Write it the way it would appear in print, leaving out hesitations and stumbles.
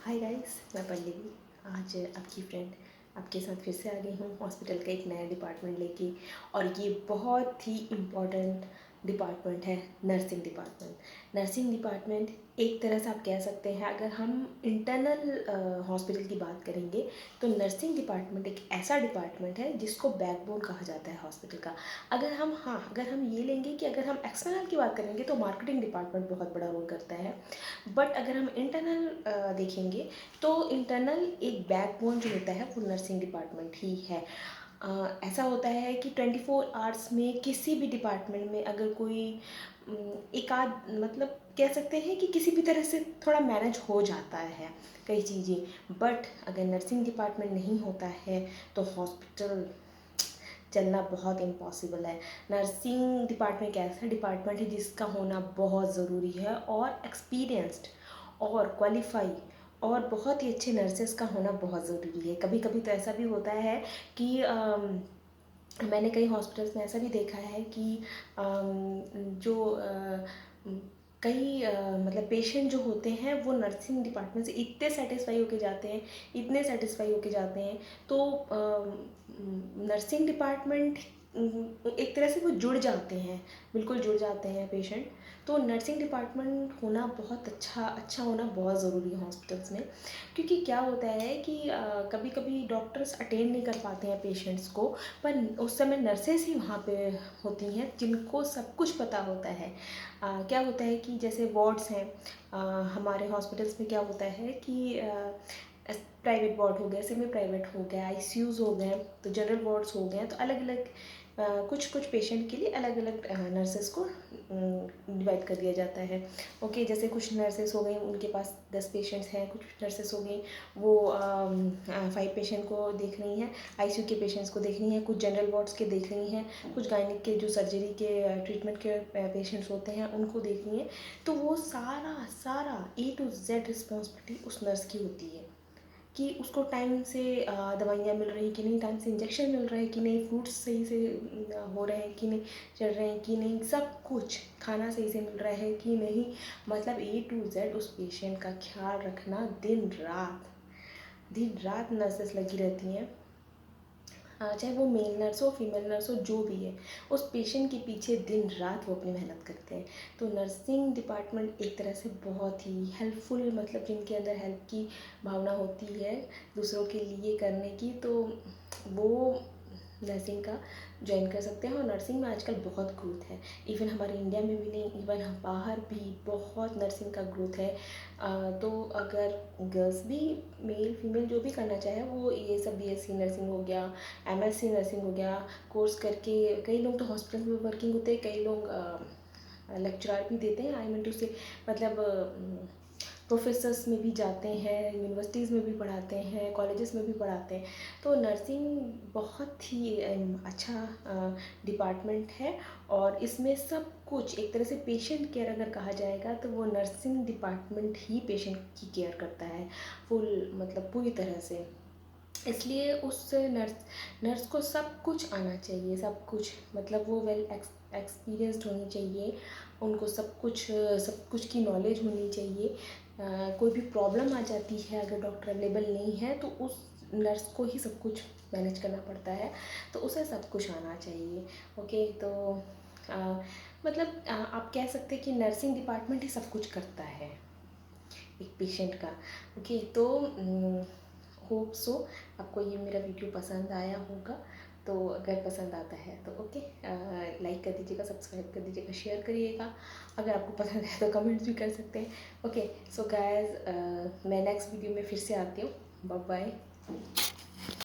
Hi guys, मैं पल्लवी। आज आपकी फ्रेंड आपके साथ फिर से आ गई हूँ हॉस्पिटल का एक नया डिपार्टमेंट लेके। और ये बहुत ही इम्पोर्टेंट डिपार्टमेंट है, नर्सिंग डिपार्टमेंट। नर्सिंग डिपार्टमेंट एक तरह से आप कह सकते हैं, अगर हम इंटरनल हॉस्पिटल की बात करेंगे तो नर्सिंग डिपार्टमेंट एक ऐसा डिपार्टमेंट है जिसको बैकबोन कहा जाता है हॉस्पिटल का। अगर हम ये लेंगे कि अगर हम एक्सटर्नल की बात करेंगे तो मार्केटिंग डिपार्टमेंट बहुत बड़ा रोल करता है। बट अगर हम इंटरनल देखेंगे तो इंटरनल एक बैकबोन जो होता है वो नर्सिंग डिपार्टमेंट ही है। ऐसा होता है कि 24 आवर्स में किसी भी डिपार्टमेंट में अगर कोई एक आध मतलब कह सकते हैं कि किसी भी तरह से थोड़ा मैनेज हो जाता है कई चीज़ें। बट अगर नर्सिंग डिपार्टमेंट नहीं होता है तो हॉस्पिटल चलना बहुत इम्पॉसिबल है। नर्सिंग डिपार्टमेंट एक ऐसा डिपार्टमेंट है जिसका होना बहुत ज़रूरी है, और एक्सपीरियंस्ड और क्वालिफाई और बहुत ही अच्छे नर्सेस का होना बहुत ज़रूरी है। कभी कभी तो ऐसा भी होता है कि मैंने कई हॉस्पिटल्स में ऐसा भी देखा है कि जो कई मतलब पेशेंट जो होते हैं वो नर्सिंग डिपार्टमेंट से इतने सेटिस्फाई होके जाते हैं, इतने सेटिस्फाई होके जाते हैं। तो नर्सिंग डिपार्टमेंट एक तरह से वो जुड़ जाते हैं, बिल्कुल जुड़ जाते हैं पेशेंट। तो नर्सिंग डिपार्टमेंट होना बहुत अच्छा होना बहुत ज़रूरी है हॉस्पिटल्स में। क्योंकि क्या होता है कि कभी कभी डॉक्टर्स अटेंड नहीं कर पाते हैं पेशेंट्स को, पर उस समय नर्सेस ही वहाँ पे होती हैं जिनको सब कुछ पता होता है। क्या होता है कि जैसे वार्ड्स हैं, हमारे हॉस्पिटल्स में क्या होता है कि प्राइवेट वार्ड हो गया, सेमी प्राइवेट हो गया, आईसीयूज़ हो गए, तो जनरल वार्ड्स हो गए। तो अलग अलग कुछ कुछ पेशेंट के लिए अलग अलग नर्सेस को डिवाइड कर दिया जाता है। ओके, जैसे कुछ नर्सेस हो गई उनके पास 10 पेशेंट्स हैं, कुछ नर्सेस हो गई वो 5 पेशेंट को देख रही हैं, आईसीयू के पेशेंट्स को देख रही हैं, कुछ जनरल वार्ड्स के देख रही हैं, कुछ गायनिक के जो सर्जरी के ट्रीटमेंट के पेशेंट्स होते हैं उनको देख रही हैं। तो वो सारा सारा A to Z रिस्पॉन्सिबिलिटी उस नर्स की होती है कि उसको टाइम से दवाइयाँ मिल रही कि नहीं, टाइम से इंजेक्शन मिल रहे हैं कि नहीं, फ्रूट्स सही से हो रहे हैं कि नहीं, चल रहे हैं कि नहीं, सब कुछ खाना सही से मिल रहा है कि नहीं। मतलब A to Z उस पेशेंट का ख्याल रखना दिन रात नर्सेस लगी रहती हैं। चाहे वो मेल नर्स हो, फीमेल नर्स हो, जो भी है, उस पेशेंट के पीछे दिन रात वो अपनी मेहनत करते हैं। तो नर्सिंग डिपार्टमेंट एक तरह से बहुत ही हेल्पफुल, मतलब जिनके अंदर हेल्प की भावना होती है दूसरों के लिए करने की, तो वो नर्सिंग का ज्वाइन कर सकते हैं। और नर्सिंग में आजकल बहुत ग्रोथ है, इवन हमारे इंडिया में भी नहीं, इवन हम बाहर भी बहुत नर्सिंग का ग्रोथ है। तो अगर गर्ल्स भी, मेल फीमेल जो भी करना चाहे, वो ये सब BSc नर्सिंग हो गया, MSc नर्सिंग हो गया, कोर्स करके कई लोग तो हॉस्पिटल में वर्किंग होते हैं, कई लोग लेक्चरर भी देते हैं। आई मीन टू से मतलब प्रोफेसर्स में भी जाते हैं, यूनिवर्सिटीज़ में भी पढ़ाते हैं, कॉलेजेस में भी पढ़ाते हैं। तो नर्सिंग बहुत ही अच्छा डिपार्टमेंट है। और इसमें सब कुछ एक तरह से पेशेंट केयर अगर कहा जाएगा तो वो नर्सिंग डिपार्टमेंट ही पेशेंट की केयर करता है फुल, मतलब पूरी तरह से। इसलिए उस नर्स को सब कुछ आना चाहिए, सब कुछ, मतलब वो वेल एक्सपीरियंस्ड होनी चाहिए, उनको सब कुछ की नॉलेज होनी चाहिए। कोई भी प्रॉब्लम आ जाती है, अगर डॉक्टर अवेलेबल नहीं है तो उस नर्स को ही सब कुछ मैनेज करना पड़ता है, तो उसे सब कुछ आना चाहिए। ओके, तो आप कह सकते हैं कि नर्सिंग डिपार्टमेंट ही सब कुछ करता है एक पेशेंट का। ओके, तो होप सो आपको ये मेरा वीडियो पसंद आया होगा। तो अगर पसंद आता है तो ओके, लाइक कर दीजिएगा, सब्सक्राइब कर दीजिएगा, शेयर करिएगा। अगर आपको पसंद है तो कमेंट्स भी कर सकते हैं। ओके, सो गाइस, मैं नेक्स्ट वीडियो में फिर से आती हूँ। Bye bye.